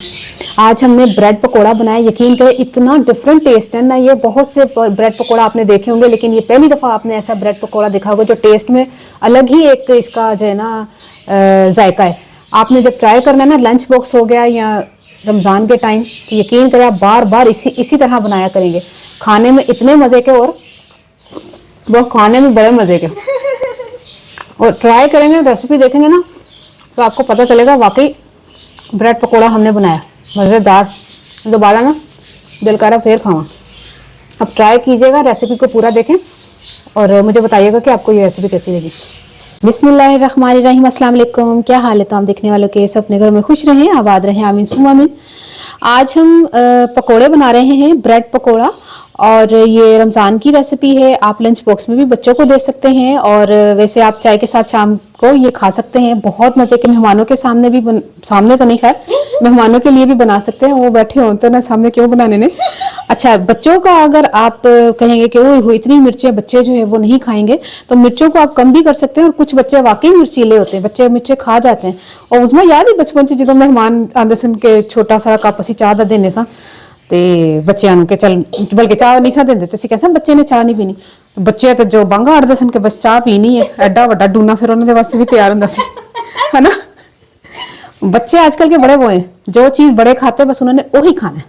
आज हमने ब्रेड पकोड़ा बनाया। यकीन करें इतना डिफरेंट टेस्ट है ना। ये बहुत से ब्रेड पकोड़ा आपने देखे होंगे, लेकिन ये पहली दफ़ा आपने ऐसा ब्रेड पकोड़ा देखा होगा जो टेस्ट में अलग ही एक इसका जो है ना जायका है। आपने जब ट्राई करना है ना, लंच बॉक्स हो गया या रमज़ान के टाइम, तो यकीन करें आप बार बार इसी तरह बनाया करेंगे। खाने में इतने मज़े के, और वो खाने में बड़े मज़े के। और ट्राई करेंगे, रेसिपी देखेंगे ना, तो आपको पता चलेगा वाकई ब्रेड पकोड़ा हमने बनाया मज़ेदार। दोबारा ना दिल करा फिर खावा। अब ट्राई कीजिएगा, रेसिपी को पूरा देखें और मुझे बताइएगा कि आपको ये रेसिपी कैसी लगी। बिस्मिल्लाहिर्रहमानिर्रहीम, अस्सलाम वालेकुम। क्या हाल है तमाम देखने वालों के? सब अपने घर में खुश रहें, आबाद रहें, आमीन सुम्मा आमीन। आज हम पकोड़े बना रहे हैं, ब्रेड पकोड़ा। और ये रमज़ान की रेसिपी है। आप लंच बॉक्स में भी बच्चों को दे सकते हैं, और वैसे आप चाय के साथ शाम को ये खा सकते हैं। बहुत मज़े के। मेहमानों के सामने भी सामने तो नहीं, खैर मेहमानों के लिए भी बना सकते हैं। वो बैठे हों तो ना, सामने क्यों बनाने ने। अच्छा, बच्चों का अगर आप कहेंगे कि वो इतनी मिर्चें बच्चे जो है वो नहीं खाएंगे, तो मिर्चों को आप कम भी कर सकते हैं। और कुछ बच्चे वाकई मिर्चीले होते हैं, बच्चे मिर्चें खा जाते हैं। और उसमें याद ही बचपन से जो मेहमान आंदे सन के छोटा सारा कप असी चाह का देने सा, ते बच्चों के चल बल्कि चाह नहीं सा देंदे, ते असीं कहते बच्चे ने चाह नहीं पीनी। बच्चे तो जो बंगा अड़ते सन कि बस चाह पीनी है, एडा वड्डा डूना फिर उन्होंने वास्ते भी तैयार होंदा सी, है ना। बच्चे आजकल के बड़े वो हैं, जो चीज़ बड़े खाते बस उन्होंने वही खाना है।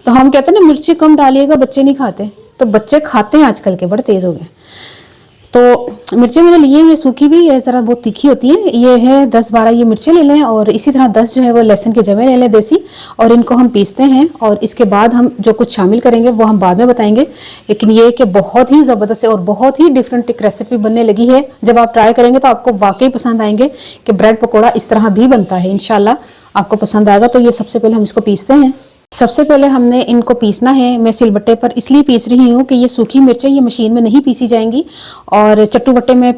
तो हम कहते हैं ना, मिर्ची कम डालिएगा, बच्चे नहीं खाते। तो बच्चे खाते हैं आजकल के, बड़े तेज हो गए। तो मिर्चें मैंने लिए, ये सूखी भी है, ज़रा बहुत तीखी होती है। ये है 10-12 ये मिर्चें ले लें, और इसी तरह 10 जो है वो लहसुन के जवे ले लें देसी, और इनको हम पीसते हैं। और इसके बाद हम जो कुछ शामिल करेंगे वो हम बाद में बताएंगे। लेकिन ये कि बहुत ही ज़बरदस्त और बहुत ही डिफरेंट एक रेसिपी बनने लगी है। जब आप ट्राई करेंगे तो आपको वाकई पसंद आएंगे कि ब्रेड पकौड़ा इस तरह भी बनता है। इंशाल्लाह आपको पसंद आएगा। तो ये सबसे पहले हम इसको पीसते हैं। सबसे पहले हमने इनको पीसना है। मैं सिलबट्टे पर इसलिए पीस रही हूँ कि ये सूखी मिर्चें ये मशीन में नहीं पीसी जाएंगी, और चट्टू बट्टे में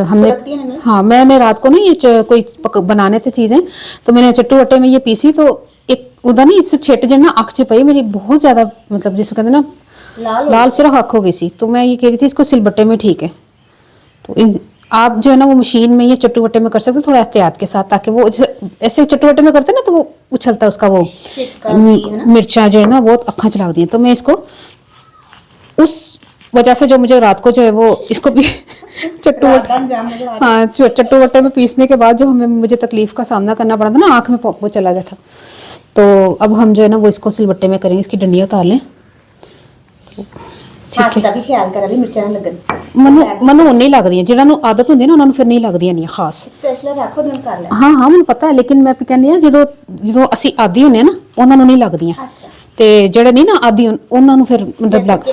हमने, हाँ, मैंने रात को ना ये कोई बनाने थे चीज़ें, तो मैंने चट्टू बट्टे में ये पीसी। तो एक उधर नहीं, इससे छिट जो ना अख च पई मेरी बहुत ज़्यादा, मतलब जिसको कहते ना लाल सुरख अख हो गई सी। तो मैं ये कह रही थी इसको सिलबट्टे में ठीक है। तो आप जो है ना वो मशीन में ये चट्टू बट्टे में कर सकते हो, थोड़ा एहतियात के साथ, ताकि वो ऐसे चट्टू बट्टे में करते ना तो वो उछलता है उसका वो मिर्चा जो है ना बहुत अखा चला दी है। तो मैं इसको उस वजह से जो मुझे रात को जो है वो इसको भी चट्टू बट्टे में पीसने के बाद जो मुझे तकलीफ का सामना करना पड़ा था ना, आँख में वो चला गया था। तो अब हम जो है ना वो इसको सिलबट्टे में करेंगे। इसकी डंडियाँ उतार लें। मनु नहीं लगदियां, जिन्होंने आदत होंदी ना उन्होंने फिर नहीं लगदियां नहीं खास। हाँ हाँ मैंने पता है, लेकिन मैं कहनी हाँ जो असी आदी होने ना उन्होंने नहीं लगदियां, ते जेड़े नहीं ना आदी उन्होंने फिर मतलब लग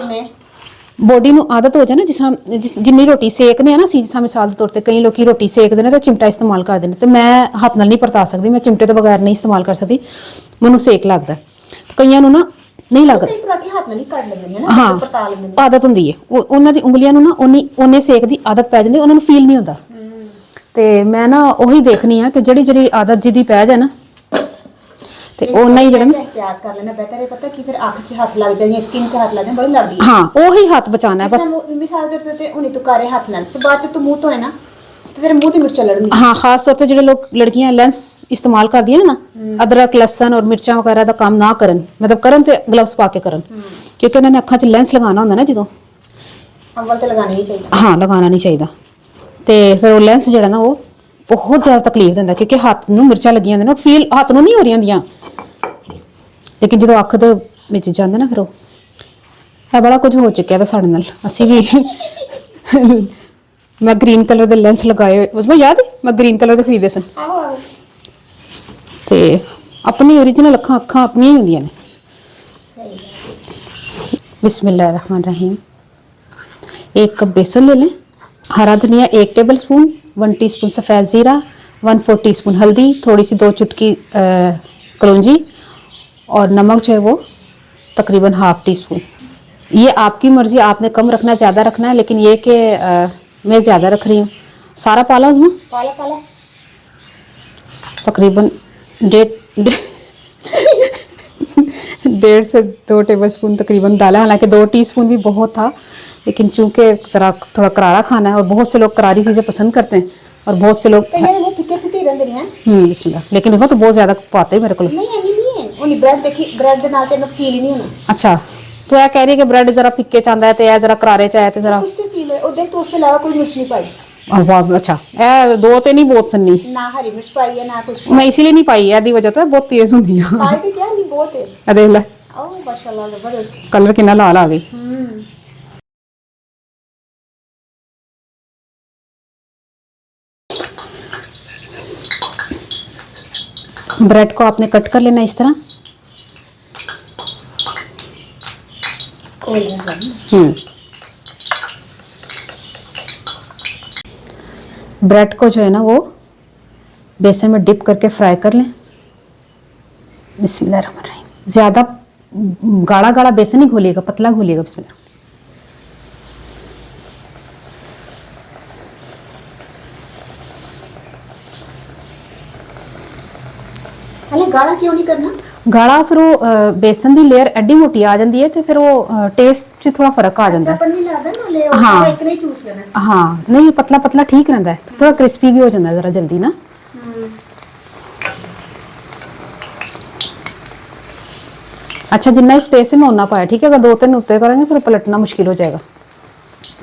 बॉडी ਨੂੰ आदत हो जाए ना। जिस तरह जिन्नी रोटी सेकने है ना, सी जिस मिसाल के तौर पर कई लोग रोटी सेकते हैं तो चिमटा इस्तेमाल करते हैं, तो मैं हाथ नाल नहीं परता सकती, मैं चिमटे तो बगैर नहीं इस्तेमाल कर सकती, मैनू सेक लगता है। कईयां नू ना नहीं लगता, हाँ आदत होंदी है, उन्हां दी उंगलियां नू ना उन्ने सेक दी आदत पै जांदी, उन्हां नू फील नहीं होंदा। ते मैं ना ਉਹੀ देखनी है कि ਜਿਹੜੀ आदत जिहदी पै जाए ना, ते ओना ही जेड़ा ना एहतियात कर लेना बेहतर है। पता कि फिर आंख च हाथ लग जाए, स्किन पे हाथ लग जाए, बड़ी लड़दी है। हां ਉਹੀ हाथ बचाना है बस। मिसाल के तौर पे उन्हें तो करे हाथ नाल, फिर बाद च तो मुंह तो है ना, तो तेरे मुंह ते मिर्चा लड़नी। हाँ, खास तौर पे ਜਿਹੜੇ लोग लड़कियां लेंस इस्तेमाल करदी है ना, अदरक लहसन और मिर्चा वगैरह का काम ना करन, मतलब करन ते ग्लव्स पा के करन, क्योंकि उन्होंने अखां च लेंस लगाना होंदा ना ਜਦੋਂ अव्वल ते लगाना नहीं चाहिए। हाँ, लगाना नहीं चाहिए। ते फिर वो लेंस जेड़ा ना वो बहुत ज़्यादा तकलीफ दिंदा, क्योंकि हाथ नूं मिर्चा लगी होंदी ना, फील हाथ नूं नहीं हो रही होंदियां, लेकिन जो अख दे विच जांदे ना फिर वो बड़ा कुछ हो चुका था साढ़े नाल। असीं भी मैं ग्रीन कलर के लेंस लगाए, उसमें याद है मैं ग्रीन कलर के खरीदे सन, ते अपनी ओरिजिनल अखां अपनी ही होंदियां ने। बिस्मिल्लाहिर्रहमानिर्रहीम। 1 कप बेसन ले लें, हरा धनिया 1 टेबल स्पून, 1 टीस्पून सफ़ेद ज़ीरा, 1/4 टीस्पून हल्दी, थोड़ी सी 2 चुटकी कलौंजी, और नमक जो है वो तकरीबन ½ टीस्पून। ये आपकी मर्ज़ी, आपने कम रखना ज़्यादा रखना है, लेकिन ये कि मैं ज़्यादा रख रही हूँ। सारा पाला उसमें पाला तकरीबन 1.5 से 2 टेबल स्पून तकरीबन डाला। हालांकि 2 टीस्पून भी बहुत था, लेकिन चूँकि ज़रा थोड़ा करारा खाना है और बहुत से लोग करारी चीज़ें पसंद करते हैं, और बहुत से लोग बिस्मिल्लाह, लेकिन वो तो बहुत ज़्यादा पाते हैं मेरे को। ਉਹਨੀ ਬ੍ਰੈਡ ਦੇਖੀ, ਬ੍ਰੈਡ ਦੇ ਨਾਲ ਤੈਨੂੰ ਫੀਲ ਹੀ ਨਹੀਂ ਹੋਣਾ। अच्छा तो यह कह रही है कि ब्रेड जरा फिक्के च आंदा है ते जरा करारे च आया ते जरा ਕੁਛ ਤੇ ਫੀਲ ਹੋਏ। ਉਹ ਦੇਖ ਤੂੰ ਉਸ ਤੋਂ ਇਲਾਵਾ ਕੋਈ ਮਿਰਚ ਨਹੀਂ ਪਾਈ वाह अच्छा ए दो ते नहीं बहुत सन्नी ਨਾ, ਹਰੀ ਮਿਰਚ ਪਾਈ ਹੈ ਨਾ ਕੁਛ मैं इसीलिए नहीं पाई है दी वजह तो बहुत तेज होंदी है ਪਾਈ ਤੇ ਕਿਹਾ ਨਹੀਂ ਬਹੁਤ ਹੈ। ए देख ले ਆਹ ਮਾਸ਼ਾਅੱਲਾ ਜ਼ਬਰਦਸਤ। कलर कितना लाल आ गई। ब्रेड को आपने कट कर लेना इस तरह। ब्रेड को जो है ना वो बेसन में डिप करके फ्राई कर लें। बिस्मिल्लाहिर्रहमानिर्रहीम। ज़्यादा गाढ़ा गाढ़ा बेसन नहीं घोलिएगा, पतला घोलिएगा। बिस्मिल्लाह। हले गाढ़ा क्यों नहीं करना? गाढ़ा फिर वो बेसन की लेयर एडी मोटी आ जाती है तो फिर वो टेस्ट च थोड़ा फर्क आ जाता है। हाँ हाँ नहीं पतला पतला ठीक रहता है, थोड़ा क्रिस्पी भी हो जाता है जरा जल्दी ना। अच्छा जितना स्पेस है मैं उतना पाया, ठीक है। अगर 2-3 उत्ते करेंगे फिर पलटना मुश्किल हो जाएगा।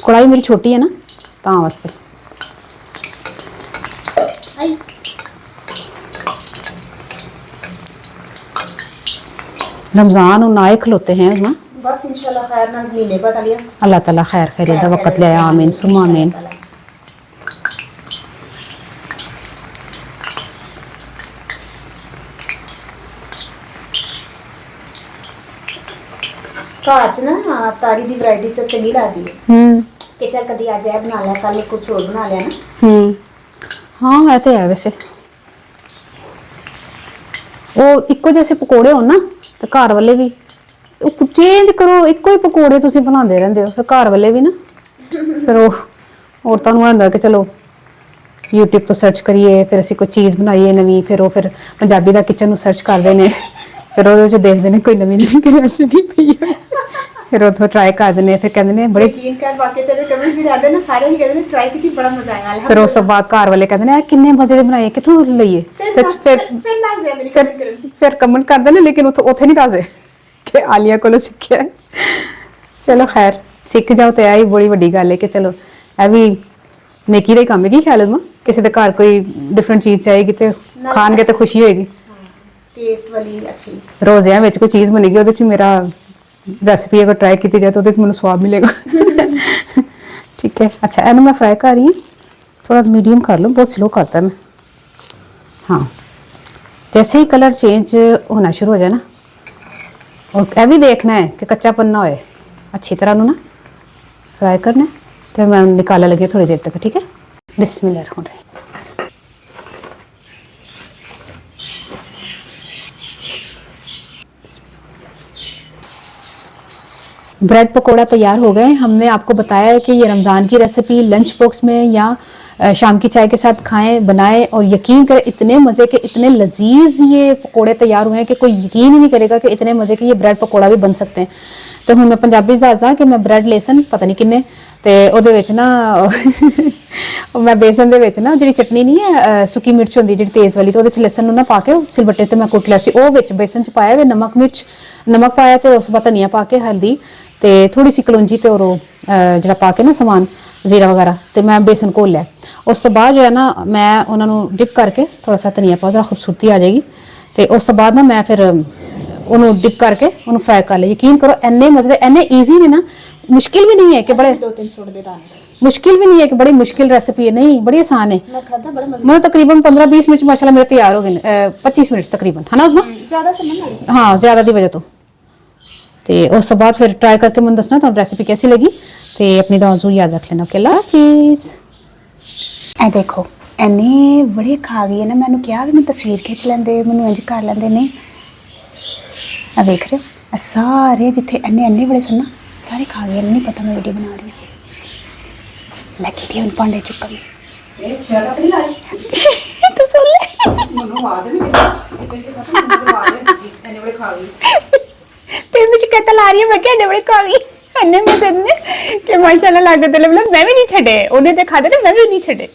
कढ़ाई मेरी छोटी है ना ता वास्ते। रमज़ान और नाए खलोते हैं उसमें, बस इंशाल्लाह खैर ना मिलेगा तालिया। अल्लाह ताला खैर खैरियत दा वक्त ले आया। आमीन सुम्मा आमीन। ਘਰ ਚ ਨਾ ਤਾਰੀ ਦੀ ਵੈਰਾਈਟੀ ਸਭ ਚੰਗੀ ਲੱਗਦੀ ਹੈ ਕਿ ਚੱਲ ਕਦੀ ਅੱਜ ਇਹ ਬਣਾ ਲਿਆ, ਕੱਲ ਕੁਝ ਹੋਰ ਬਣਾ ਲਿਆ ਨਾ। हाँ है तो है वैसे वो इको जैसे पकौड़े हो ना तो घर वाले भी चेंज करो, इको ही पकौड़े तुसी बनाते रहंदे हो फिर घर वाले भी ना फिर वो औरतां नूं होंदा कि चलो यूट्यूब तो सर्च करिए फिर असीं कोई चीज़ बनाइए नवीं, फिर वो फिर पंजाबी दा किचन नूं सर्च करदे ने, फिर ਉਹਦੇ ਚ ਦੇਖਦੇ ਨੇ ਕੋਈ ਨਵੀਂ ਨਵੀਂ ਰੈਸਿਪੀ ਪਈ ਹੋਏ, ਫਿਰ ਉੱਥੋਂ ਟਰਾਈ ਕਰਦੇ ਨੇ, ਫਿਰ ਕਹਿੰਦੇ ਨੇ ਬੜੇ ਯਕੀਨ ਕਰ ਵਾਕਈ ਤੇਰੇ ਕਮੈਂਟਸ ਵੀ ਆਉਂਦੇ ਨੇ, ਸਾਰੇ ਹੀ ਕਹਿੰਦੇ ਨੇ ਟਰਾਈ ਕੀਤੀ ਬੜਾ ਮਜ਼ਾ ਆਇਆ। ਫਿਰ ਉਸ ਤੋਂ ਬਾਅਦ ਘਰ ਵਾਲੇ ਕਹਿੰਦੇ ਨੇ ਕਿੰਨੇ ਮਜ਼ੇ ਦੇ ਬਣਾਏ, ਕਿੱਥੋਂ ਲਈਏ, ਫਿਰ ਕਮੈਂਟ ਕਰਦੇ ਨੇ ਲੇਕਿਨ ਉੱਥੇ ਨਹੀਂ ਦੱਸਦੇ ਕਿ ਆਲੀਆ ਕੋਲੋਂ ਸਿੱਖਿਆ। ਚਲੋ ਖੈਰ ਸਿੱਖ ਜਾਓ ਤੇ ਇਹ ਬੜੀ ਵੱਡੀ ਗੱਲ ਹੈ ਕਿ ਚਲੋ ਇਹ ਵੀ ਨੇਕੀ ਦਾ ਹੀ ਕੰਮ ਹੈ। ਕੀ ਖਿਆਲ ਹੈ ਕਿਸੇ ਦੇ ਘਰ ਕੋਈ ਡਿਫਰੈਂਟ ਚੀਜ਼ ਚਾਹੀਦੀ ਤੇ ਖਾਣਗੇ ਤੇ ਖੁਸ਼ੀ ਹੋਏਗੀ। ਟੇਸਟ ਵਾਲੀ ਅੱਛੀ ਰੋਜ਼ਿਆਂ ਵਿੱਚ ਕੋਈ ਚੀਜ਼ ਬਣੇਗੀ ਉਹਦੇ ਚ ਮੇਰਾ ਰੈਸਿਪੀ ਅਗਰ ਟਰਾਈ ਕੀਤੀ ਜਾਏ ਤਾਂ ਉਹਦੇ ਚ ਮੈਨੂੰ ਸਵਾਦ ਮਿਲੇਗਾ। ठीक है अच्छा ਇਹਨੂੰ मैं फ्राई कर रही हूँ, थोड़ा मीडियम कर लो, बहुत स्लो करता है मैं। हाँ जैसे ही कलर चेंज होना शुरू हो जाए ना, और यह भी देखना है कि कच्चापन ना होए, अच्छी तरह ना फ्राई करना है। तो मैं निकाला लगी थोड़ी देर तक, ठीक है। बिस्मिल्लाह। ब्रेड पकोड़ा तैयार हो गए। हमने आपको बताया है कि ये रमज़ान की रेसिपी लंच बॉक्स में या शाम की चाय के साथ खाएं, बनाएं और यकीन करें इतने मज़े के, इतने लजीज ये पकोड़े तैयार हुए हैं कि कोई यकीन ही नहीं करेगा कि इतने मज़े के ये ब्रेड पकोड़ा भी बन सकते हैं। तो हूँ मैं पंजाबी दसदा कि मैं ब्रेड लेसन पता नहीं किन्ने ते ओहदे विच ना मैं बेसन दे विच ना जिहड़ी चटनी नहीं है सुक्की मिर्च होंदी जिहड़ी तेज़ वाली, तो ओहदे च लसन ना पा के सिलबट्टे ते मैं कुट लिया सी, ओह विच बेसन च पाया वे नमक मिर्च नमक पाया तो उस बाद धनिया पा के हल्दी ते थोड़ी सी कलौंजी ते और जिहड़ा पा के ना समान जीरा वगैरह ते मैं बेसन घोल लिया। उस तो बाद जो है ना मैं उन्होंने डिप करके थोड़ा सा धनिया पा जरा खूबसूरती आ जाएगी, तो उस तो बाद ना मैं फिर उन्होंने डिप करके उन्होंने फ्राई कर लिया। यकीन करो इन्ने मजे इन्ने ईजी ने ना, मुश्किल भी नहीं है कि बड़े 2-3 सुट दे दाने, मुश्किल भी नहीं है कि बड़ी मुश्किल रेसिपी है, नहीं बड़ी आसान है। मैं तकरीबन 15-20 मिनट माशाल्लाह मेरे तैयार हो गए, 25 मिनट तकरीबन है ना उसमें ज्यादा समय ना लगे। हाँ ज़्यादा की वजह तो उस बाद फिर ट्राई करके मैं दसना तो रेसिपी कैसी लगी, तो अपनी दुआ जरूर याद रख लेना। अल्लाह हाफिज़। ए देखो इन्ने बड़े खा गई है ना, मैंने कहा कि मैं तस्वीर खिंच लेंदे, मैंने इंज कर लेंदे, नहीं आ देख रहे हो सारे जिथे इन्ने इन्ने बड़े सुनना सारे खा गए, नहीं पता मैं वीडियो बना रही हूँ। लगी थी उन भांडे चुकन तू सुन ले तेरे मुझे कहता ला रही है, मैं क्या इन्ने बड़े खा गई अन्ने में से कि माशाल्लाह लागत मतलब मैं भी नहीं छड़े, उन्हें तो खाते थे मैं भी नहीं छड़े।